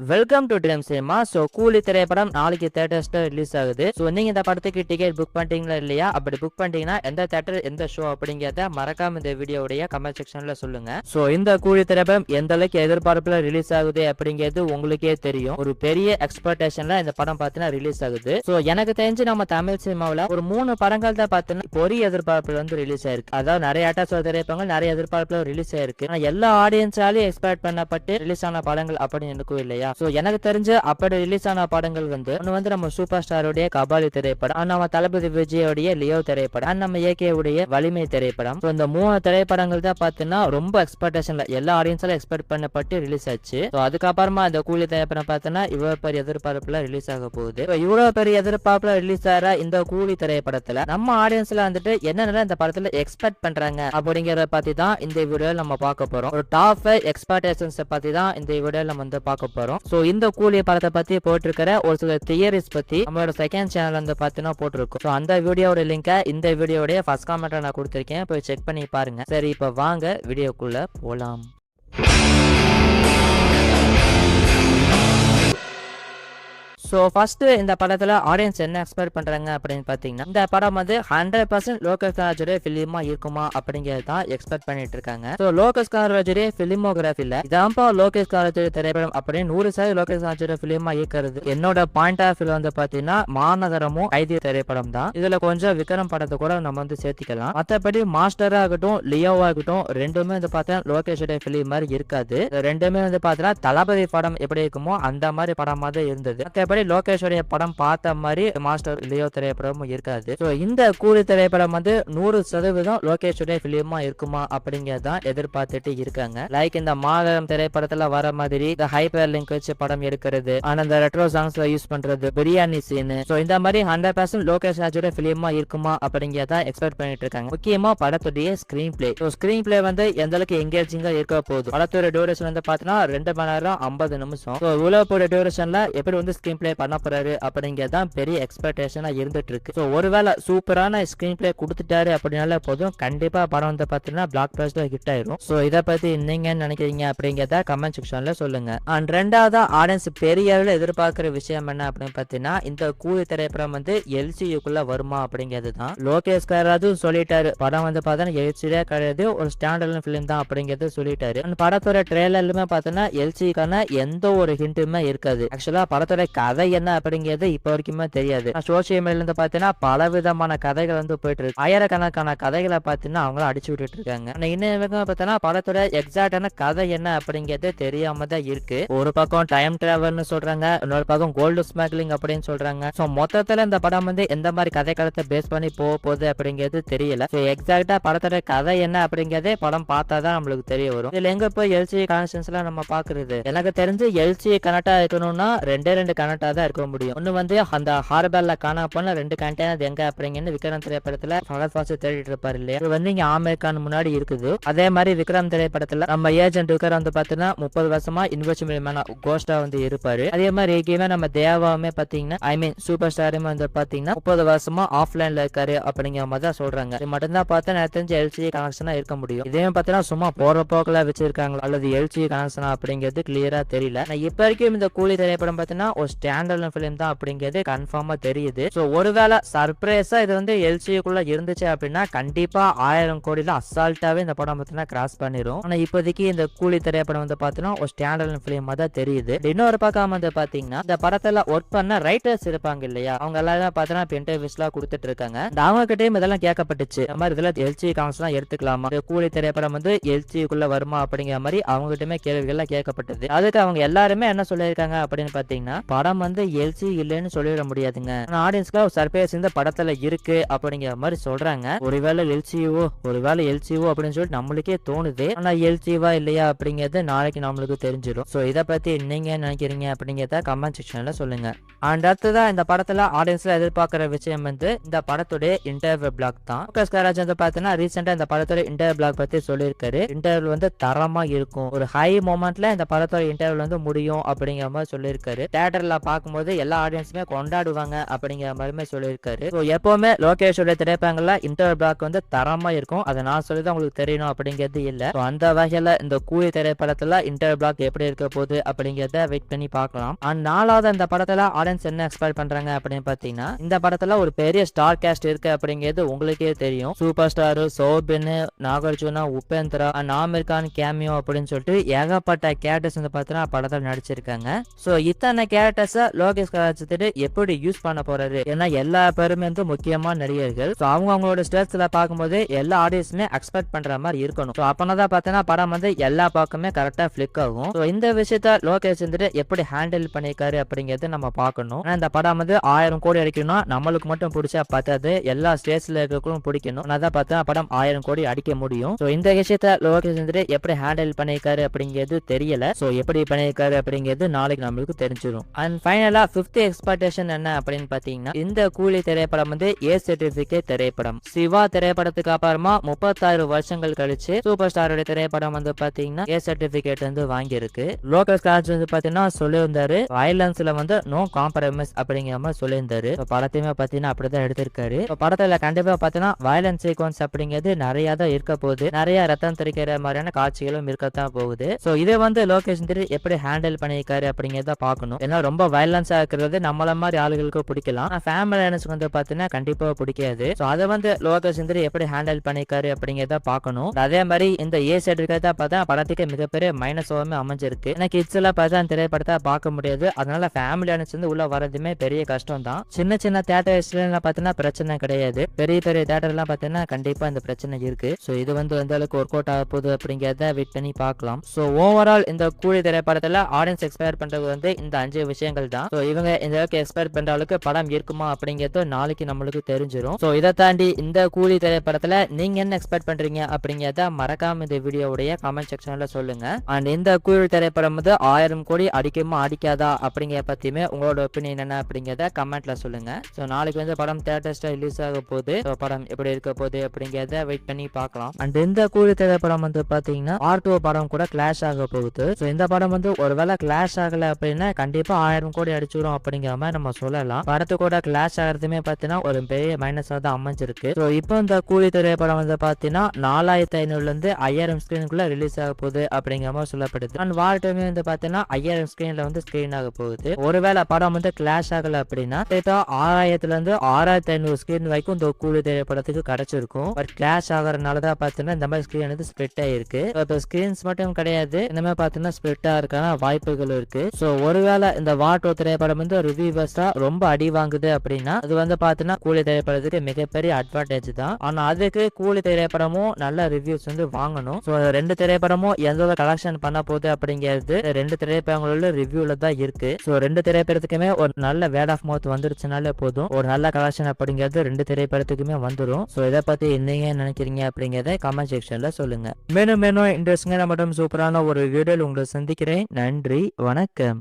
Welcome to dream cinema. கூலி திரைப்படம் நாளைக்கு தியேட்டர்ஸ்ல ரிலீஸ் ஆகுது. நீங்க இந்த படத்துக்கு டிக்கெட் புக் பண்ணிட்டீங்களா இல்லையா? அப்படி புக் பண்ணிட்டீங்கன்னா எந்த தியேட்டர் எந்த ஷோ அப்படிங்கிறத மறக்காம இந்த வீடியோடைய கமெண்ட் செக்ஷன்ல சொல்லுங்க. இந்த கூலி திரைப்படம் எந்த அளவுக்கு எதிர்பார்ப்புல ரிலீஸ் ஆகுது அப்படிங்கிறது உங்களுக்கே தெரியும். ஒரு பெரிய எக்ஸ்பெக்டேஷன்ல இந்த படம் பார்த்தீங்கன்னா ரிலீஸ் ஆகுது. எனக்கு தெரிஞ்சு நம்ம தமிழ் சினிமாவில் ஒரு 3 படங்கள் தான் பார்த்தீங்கன்னா பெரிய எதிர்பார்ப்புல வந்து ரிலீஸ் ஆயிருக்கு. அதாவது நிறைய ஆட்டாஸ் திரைப்படங்கள் நிறைய எதிர்பார்ப்புல ரிலீஸ் ஆயிருக்கு. எல்லா ஆடியன்ஸாலையும் எக்ஸ்பெக்ட் பண்ணப்பட்டு ரிலீஸ் ஆன படங்கள் அப்படின்னு எனக்கும் இல்லையா? எனக்கு தெரிஞ்ச அப்படி ரிலீஸ் ஆன படங்கள் ஒன்னு நம்ம சூப்பர் ஸ்டாரோடைய கபாலி திரைப்படம், நம்ம தளபதி விஜயோடைய லியோ திரைப்படம், நம்ம ஏகே உடைய வலிமை திரைப்படம். இந்த 3 திரைப்படங்கள் தான் பாத்தீங்கன்னா ரொம்ப எக்ஸ்பெக்டேஷன்ல எல்லா ஆடியன்ஸால எக்ஸ்பெக்ட் பண்ணப்பட்டு ரிலீஸ் ஆச்சு. அதுக்கப்புறமா இந்த கூலி திரைப்படம் பார்த்தீங்கன்னா இவ்வளவு பெரிய எதிர்பார்ப்புல ரிலீஸ் ஆக போகுது. இவ்வளவு பெரிய எதிர்பார்ப்புல ரிலீஸ் ஆகிற இந்த கூலி திரைப்படத்துல நம்ம ஆடியன்ஸ்ல வந்துட்டு என்னென்ன இந்த படத்துல எக்ஸ்பெக்ட் பண்றாங்க அப்படிங்கறத பத்தி தான் இந்த வீடியோல நம்ம பார்க்க போறோம். ஒரு டாப் 5 எக்ஸ்பெக்டேஷன்ஸ் பத்தி தான் இந்த வீடியோல நம்ம வந்து பார்க்க போறோம். இந்த கூலி படத்தை பத்தி போட்டிருக்கிற ஒரு சில தியரிஸ் பத்தி நம்மளோட செகண்ட் சேனல் வந்து பாத்தீங்கன்னா போட்டிருக்கோம். அந்த வீடியோட லிங்க் இந்த வீடியோட ஃபர்ஸ்ட் கமெண்ட்ல நான் கொடுத்திருக்கேன், போய் செக் பண்ணி பாருங்க. சரி, இப்ப வாங்க வீடியோக்குள்ள போலாம். ஃபர்ஸ்ட் இந்த படத்துல ஆடியன்ஸ் என்ன எக்ஸ்பெக்ட் பண்றாங்க அப்படின்னு பாத்தீங்கன்னா, இந்த படம் வந்து 100% லோகேஷ் கனகராஜுடைய பிலிமா இருக்குமா அப்படிங்கறது தான் எக்ஸ்பெக்ட் பண்ணிட்டு இருக்காங்க. லோகேஷ் கனகராஜுடைய பிலிமோகிராஃபில இதான்ப்பா லோகேஷ் கனகராஜுடைய திரைப்படம் அப்படின்னு 100% லோகேஷ் கனகராஜுடைய பிலிமா இருக்கிறது. என்னோட பாயிண்ட் ஆஃப் வியூ வந்து பாத்தீங்கன்னா மாநகரமும் கைதி திரைப்படம் தான். இதுல கொஞ்சம் விக்ரம் படத்தை கூட நம்ம வந்து சேர்த்திக்கலாம். மற்றபடி மாஸ்டரா ஆகட்டும் லியோவா ஆகட்டும் ரெண்டுமே வந்து பார்த்தா லோகேஷுடைய பிலிம் மாதிரி இருக்காது. ரெண்டுமே வந்து பார்த்தீங்கன்னா தளபதி படம் எப்படி இருக்குமோ அந்த மாதிரி படமா தான் இருந்தது. மற்றபடி லோகேஷோடைய படம் பார்த்த மாதிரி மாஸ்டர் லியோ திரைப்படமும் இருக்காது. இந்த கூலி திரைப்படம் வந்து 100% லோகேஷோடைய பிலிமா இருக்குமா அப்படிங்கறதான் எதிர்பார்த்துட்டு இருக்காங்க. லைக் இந்த மாதம் திரைப்படத்துல வர மாதிரி இந்த ஹைப்பர் லிங்க் வச்சு படம் எடுக்கிறது, அந்த ரெட்ரோ சாங்ஸ்ல யூஸ் பண்றது, பிரியாணி சீன், இந்த மாதிரி 100% லோகேஷ் ராஜோட பிலிமா இருக்குமா அப்படிங்கறத எக்ஸ்பெக்ட் பண்ணிட்டு இருக்காங்க. முக்கியமா படத்துடைய ஸ்கிரீன் பிளே. ஸ்கிரீன் பிளே வந்து எந்த அளவுக்கு எங்கேஜிங்கா இருக்க போகுது. படத்தோட டியூரேஷன் வந்து பாத்தீங்கன்னா 2 மணி நேரம் 50 நிமிஷம். உலகப்போட டியூரேஷன்ல எப்படி வந்து ஸ்கிரீன் பிளே பண்ண போறாரு அப்படிங்கறதான் பெரிய எக்ஸ்பெக்டேஷனா இருந்துட்டு இருக்கு. ஒருவேளை சூப்பரான ஸ்கிரீன் பிளே கொடுத்துட்டாரு அப்படின்னால போதும், கண்டிப்பா படம் வந்து பாத்தீங்கன்னா பிளாக் பஸ்டர் ஹிட் ஆயிரும். இத பத்தி நீங்க நினைக்கிறீங்க அப்படிங்கறத கமெண்ட் செக்ஷன்ல சொல்லுங்க. அண்ட் ரெண்டாவது ஆடியன்ஸ் பெரிய அளவில் எதிர்பார்க்கிற விஷயம் என்ன அப்படின்னு பாத்தீங்கன்னா, இந்த கூலி திரைப்படம் வந்து எல்சியுக்குள்ள வருமா அப்படிங்கிறது தான். லோகேஷ் கனகராஜ் சொல்லிட்டாரு படம் வந்து பாத்தீங்கன்னா எல்சியே கிடையாது, ஒரு ஸ்டாண்டர்ட் பிலிம் தான் அப்படிங்கறது சொல்லிட்டாரு. படத்தோட ட்ரெய்லர்லுமே பாத்தீங்கன்னா எல்சிக்கான எந்த ஒரு ஹிண்ட்டுமே இருக்காது. ஆக்சுவலா படத்தோட கதை என்ன அப்படிங்கிறது இப்ப வரைக்குமே தெரியாது. சோசியல் மீடியால இருந்து பாத்தீங்கன்னா பல விதமான கதைகள் வந்து போயிட்டு இருக்கு. ஆயிரக்கணக்கான கதைகளை பாத்தீங்கன்னா அவங்களும் அடிச்சு விட்டுட்டு இருக்காங்க. இன்னும் பாத்தீங்கன்னா படத்தோட எக்ஸாக்டான கதை என்ன அப்படிங்கிறது தெரியாம தான் இருக்கு. ஒரு பக்கம் டைம் டிராவல்னு சொல்றாங்க, இன்னொரு பக்கம் கோல்டு ஸ்மக்லிங் அப்படின்னு சொல்றாங்க. மொத்தத்துல இந்த படம் வந்து எந்த மாதிரி கதை களத்தை பேஸ் பண்ணி போகுது அப்படிங்கிறது தெரியல. எக்ஸாக்டா படத்தோட கதை என்ன அப்படிங்கறதே படம் பார்த்தாதான் நம்மளுக்கு தெரிய வரும். இதுல எங்க போய் எல்சி கனெக்ஷன்ஸ் எல்லாம் நம்ம பாக்குறது. எனக்கு தெரிஞ்சு எல்சி கனெக்டா இருக்கணும்னா ரெண்டு கனெக்டா தான் இருக்க முடியும். ஒண்ணு வந்து அந்த ஹார்பர்ல காண போன 2 கண்டெய்னர் எங்க அப்படிங்கன்னு விக்ரம் திரைப்படத்துல ஃபகத் ஃபாசில் தேடிட்டு இருப்பாரு இல்லையா, இது வந்து இங்க ஆமேரிக்கான் முன்னாடி இருக்குது. அதே மாதிரி விக்ரம் திரைப்படத்துல நம்ம ஏஜென்ட் விக்ரம் வந்து பாத்தீங்கன்னா 30 வருஷமா இன்வெஸ்ட்மெண்ட் மேனா கோஸ்டா வந்து இருப்பாரு. அதே மாதிரி எங்கேயுமே நம்ம தேவாவுமே பாத்தீங்கன்னா சூப்பர் ஸ்டாருமே வந்து பாத்தீங்கன்னா 30 வருஷமா ஆஃப்லைன்ல இருக்காரு அப்படிங்கிற மாதிரி தான் சொல்றாங்க. இது மட்டும்தான் பார்த்தா எனக்கு தெரிஞ்ச எல்சி கனெக்ஷனா இருக்க முடியும். இதே பாத்தீங்கன்னா சும்மா போற போக்குல வச்சிருக்காங்க அல்லது எல்சி கனெக்ஷனா அப்படிங்கிறது கிளியரா தெரியல. இப்ப வரைக்கும் இந்த கூலி திரைப்படம் பாத்தீங்கன்னா ஒரு ஸ்டாண்டர்ட் பிலிம் தான் அப்படிங்கிறது கன்ஃபார்மா தெரியுது. ஒருவேளை சர்ப்ரைஸா இது வந்து எல்சிக்குள்ள இருந்துச்சு அப்படின்னா கண்டிப்பா 1000 கோடியில அசால்ட்டாவே இந்த படம் பார்த்தீங்கன்னா கிராஸ் பண்ணிரும். ஆனா இப்போதைக்கு இந்த கூலி திரைப்படம் வந்து பாத்தீங்கன்னா ஒரு ஸ்டாண்டர்ட் பிலிமா தான் தெரியுது. இன்னொரு பக்கம் வந்து பாத்தீங்கன்னா இந்த படத்துல ஒர்க் பண்ண ரைட்டர்ஸ் இருப்பாங்க இல்லையா, அவங்க எல்லாரும் பாத்தீங்கன்னா இன்டர்வியூஸ் எல்லாம் கொடுத்துட்டு இருக்காங்க. அவங்க கிட்டயும் இதெல்லாம் கேட்கப்பட்டுச்சு, இந்த மாதிரி இதுல எல்சி கான்ஸ் எல்லாம் எடுத்துக்கலாமா, கூலி திரைப்படம் வந்து எல்சிக்குள்ள வருமா அப்படிங்கிற மாதிரி அவங்க கிட்டயுமே கேள்விகள் எல்லாம் கேட்கப்பட்டது. அதுக்கு அவங்க எல்லாருமே என்ன சொல்லியிருக்காங்க அப்படின்னு பாத்தீங்கன்னா, படம் வந்து எல்சி இல்லைன்னு சொல்லிட முடியாதுங்க, ஆடியன்ஸ்க்கு ஒரு சர்ப்ரைஸ் இந்த படத்துல இருக்கு அப்படிங்கிற மாதிரி சொல்றாங்க. ஒருவேளை எல்சிஓ அப்படின்னு சொல்லிட்டு நம்மளுக்கே தோணுது. ஆனா எல்சிவா இல்லையா அப்படிங்கறது நாளைக்கு நம்மளுக்கு தெரிஞ்சிடும். இத பத்தி நீங்க நினைக்கிறீங்க அப்படிங்கறத கமெண்ட் செக்ஷன்ல சொல்லுங்க. அண்ட் அடுத்ததான் இந்த படத்துல ஆடியன்ஸ்ல எதிர்பார்க்கிற விஷயம் வந்து இந்த படத்துடைய இன்டர்வியூ பிளாக் தான். லோகேஷ் கனகராஜ் வந்து பாத்தீங்கன்னா ரீசெண்டா இந்த படத்தோட இன்டர்வியூ பிளாக் பத்தி சொல்லியிருக்காரு. இன்டர்வியூ வந்து தரமா இருக்கும், ஒரு ஹை மொமெண்ட்ல இந்த படத்தோட இன்டர்வியூ வந்து முடியும் அப்படிங்கிற மாதிரி சொல்லியிருக்காரு. தியேட்டர்ல பார்க்கும்போது எல்லா ஆடியன்ஸுமே கொண்டாடுவாங்க அப்படிங்கிற மாதிரிமே சொல்லியிருக்காரு. ஸோ எப்பவுமே லோகேஷோட திரைப்படங்கள்ல இன்டர்வல் பிளாக் வந்து தரமா இருக்கும். அதை நான் சொல்லிதான் உங்களுக்கு தெரியணும் அப்படிங்கிறது இல்ல. அந்த வகையில இந்த கூலி திரைப்படத்துல இன்டர்வல் பிளாக் எப்படி இருக்க போகுது அப்படிங்கறத வெயிட் பண்ணி பார்க்கலாம். அண்ட் நாலாவது இந்த படத்துல ஆடியன்ஸ் என்ன எக்ஸ்பெக்ட் பண்றாங்க அப்படின்னு பாத்தீங்கன்னா, இந்த படத்துல ஒரு பெரிய ஸ்டார் கேஸ்ட் இருக்கு அப்படிங்கிறது உங்களுக்கே தெரியும். Super star Soubin, Nagarjuna, Upendra, Aamir Khan cameo அப்படின்னு சொல்லிட்டு ஏகப்பட்ட கேரக்டர்ஸ் வந்து பாத்தீங்கன்னா படத்துல நடிச்சிருக்காங்க. சோ இத்தனை கேரக்டர்ஸ் லோகேஷ் கனகராஜ் எப்படி யூஸ் பண்ண போறாரு? ஏன்னா எல்லா பேருமே வந்து முக்கியமான நடிகர்கள். சோ அவங்களோட ஸ்டேட்ஸ்ல பார்க்கும்போது எல்லா ஆடியன்ஸுமே எக்ஸ்பெக்ட் பண்ற மாதிரி இருக்கணும். அப்பதான் பாத்தீங்கன்னா படம் வந்து எல்லா பக்கமே கரெக்டா பிளிக் ஆகும். இந்த விஷயத்த லோகேஷ் எப்படி ஹேண்டில் பண்ணிருக்காரு அப்படிங்கறது நம்ம பார்க்கணும். இந்த படம் வந்து 1000 கோடி அடிக்கணும்னா நம்மளுக்கு மட்டும் பிடிச்சா பார்த்தாது, எல்லா ஸ்டேட்ஸ்ல இருக்கிறவங்களும் பிடிக்கணும். அதான் பார்த்தா படம் 1000 கோடி அடிக்க முடியும். இந்த விஷயத்த லோகேஷ் எப்படி ஹேண்டில் பண்ணிருக்காரு அப்படிங்கிறது தெரியல. எப்படி பண்ணிருக்காரு அப்படிங்கிறது நாளைக்கு நம்மளுக்கு தெரிஞ்சிடும். அண்ட் ஃபைனலா 5th எக்ஸ்பெக்டேஷன் என்ன அப்படின்னு பாத்தீங்கன்னா, இந்த கூலி திரைப்படம் வந்து ஏ சர்டிபிகேட் திரைப்படம். சிவா திரைப்படத்துக்கு அப்புறமா 36 வருஷங்கள் கழிச்சு சூப்பர் ஸ்டாரோட திரைப்படம் வந்து பாத்தீங்கன்னா ஏ சர்டிபிகேட் வந்து வாங்கியிருக்கு. லோகேஷ் கனகராஜ் வந்து பாத்தீங்கன்னா சொல்லியிருந்தாரு, வயலன்ஸ்ல வந்து நோ காம்ப்ரமைஸ் அப்படிங்கிற மாதிரி சொல்லியிருந்தாரு. படத்தையுமே பாத்தீங்கன்னா அப்படிதான் எடுத்திருக்காரு. படத்துல கண்டிப்பா பாத்தீங்கன்னா வயலன்ஸ் சீக்வன்ஸ் அப்படிங்கிறது நிறைய தான் இருக்க போகுது. நிறைய ரத்தம் தெரிக்கிற மாதிரியான காட்சிகளும் இருக்கத்தான் போகுது. இதை வந்து லோகேஷ் எப்படி ஹேண்டில் பண்ணிருக்காரு அப்படிங்கறத பாக்கணும். ஏன்னா ரொம்ப வயலன்ஸா இருக்கிறது நம்மள மாதிரி ஆளுகளுக்கு பிடிக்கலாம், ஃபேமிலியானஸ்க்கு வந்து பாத்தீங்கன்னா கண்டிப்பா பிடிக்காது. அதை வந்து லோகேஷ் எப்படி ஹேண்டில் பண்ணிருக்காரு அப்படிங்கறத பாக்கணும். அதே மாதிரி இந்த ஏ சர்டிபிகேட் பார்த்தா படத்துக்கு மிகப்பெரிய மைனஸாவுமே அமைஞ்சிருக்கு. ஏன்னா கிட்ஸ் எல்லாம் பார்த்தா திரைப்படத்தை பார்க்க முடியாது. அதனால ஃபேமிலியானஸ் வந்து உள்ள வரதுமே பெரிய கஷ்டம் தான். சின்ன சின்ன தியேட்டர்ஸ்ல பாத்தீங்கன்னா பிரச்சனை கிடையாது. பெரிய பெரிய தியேட்டர் எல்லாம் பாத்தீங்கன்னா கண்டிப்பா இந்த பிரச்சனை இருக்கு. இது வந்து எந்த அளவுக்கு ஒர்க் அவுட் ஆக போகுது அப்படிங்கறத வெயிட் பண்ணி பார்க்கலாம். ஓவரால் இந்த கூலி திரைப்படத்துல ஆடியன்ஸ் எக்ஸ்பெக்ட் பண்றது வந்து இந்த 5 விஷயங்கள் தான். இவங்க இந்த அளவுக்கு எக்ஸ்பெக்ட் பண்ற அளவுக்கு படம் இருக்குமா அப்படிங்கிறது நாளைக்கு நம்மளுக்கு தெரிஞ்சிடும். இதை தாண்டி இந்த கூலி திரைப்படத்துல நீங்க என்ன எக்ஸ்பெக்ட் பண்றீங்க அப்படிங்கறத மறக்காம இந்த வீடியோவுடைய கமெண்ட் செக்ஷன்ல சொல்லுங்க. அண்ட் இந்த கூலி திரைப்படம் வந்து 1000 கோடி அடிக்குமா அடிக்காதா அப்படிங்கிற பத்தியுமே உங்களோட ஒப்பீனியன் என்ன அப்படிங்கறத கமெண்ட்ல சொல்லுங்க. நாளைக்கு வந்து படம் தியேட்டர்ஸ்ல ரிலீஸ் ஆக போகுது. படம் எப்படி இருக்க போகுது அப்படிங்கறத வெயிட் பண்ணி பார்க்கலாம். அண்ட் இந்த கூலி திரைப்படம் வந்து பாத்தீங்கன்னா பார்ட் 2 படம் கூட கிளாஷ் ஆக போகுது. இந்த படம் வந்து ஒருவேளை கிளாஷ் ஆகல அப்படின்னா கண்டிப்பா 1000 கோடி அடிச்சிடும் அப்படிங்கிற மாதிரி நம்ம சொல்லலாம். படத்து கூட கிளாஷ் ஆகிறதுமே பாத்தீங்கன்னா ஒரு பெரிய மைனஸா தான் அமைஞ்சிருக்கு. இப்போ இந்த கூலி திரைப்படம் வந்து பாத்தீங்கன்னா 4500 இருந்து 5000 ஸ்கிரீனுக்குள்ள ரிலீஸ் ஆக போகுது அப்படிங்கிற மாதிரி சொல்லப்படுது. அண்ட் வால்டமே வந்து பாத்தீங்கன்னா 5000 ஸ்கிரீன்ல வந்து ஸ்கிரீன் ஆக போகுது. ஒருவேளை படம் வந்து கிளாஷ் ஆகல அப்படின்னா 6000 இருந்து 6500 ஸ்கிரீன் வரைக்கும் இந்த கூலி திரைப்படத்துக்கு கிடைச்சிருக்கும். பட் கிளாஷ் ஆகிறதுனாலதான் பாத்தீங்கன்னா இந்த மாதிரி ஸ்கிரீன் வந்து ஸ்பிளிட் ஆயிருக்கு. இப்போ ஸ்கிரீன்ஸ் மட்டும் கிடையாது, இந்த மாதிரி பாத்தீங்கன்னா ஸ்பிளிட் ஆகிறதுக்கான வாய்ப்புகள் இருக்கு. ஒருவேளை இந்த வாட் திரைப்படம் வந்து ரிவ்யூவர்ஸா ரொம்ப அடி வாங்குது அப்படின்னா அது வந்து பாத்தீங்கன்னா கூலி திரைப்படத்துக்கு மிகப்பெரிய அட்வான்டேஜ் தான். ஆனா அதுக்கு கூலி திரைப்படமும் நல்ல ரிவ்யூஸ் வந்து வாங்கணும். ரெண்டு திரைப்படமும் எந்த கலெக்ஷன் பண்ண போகுது அப்படிங்கிறது ரெண்டு திரைப்படங்களோட ரிவ்யூல தான் இருக்கு. ரெண்டு திரைப்படத்துக்குமே ஒரு நல்ல வேர்ட் ஆஃப் மவுத் வந்துருச்சுனாலே போதும், ஒரு நல்ல கலெக்ஷன் அப்படிங்கிறது ரெண்டு திரைப்படத்துக்குமே வந்துடும். இதை பத்தி நீங்க நினைக்கிறீங்க அப்படிங்கறத கமெண்ட் செக்ஷன்ல சொல்லுங்க. மேலும் இன்ட்ரெஸ்டிங்கான மற்றும் சூப்பரான ஒரு வீடியோல உங்களை சந்திக்கிறேன். நன்றி, வணக்கம்.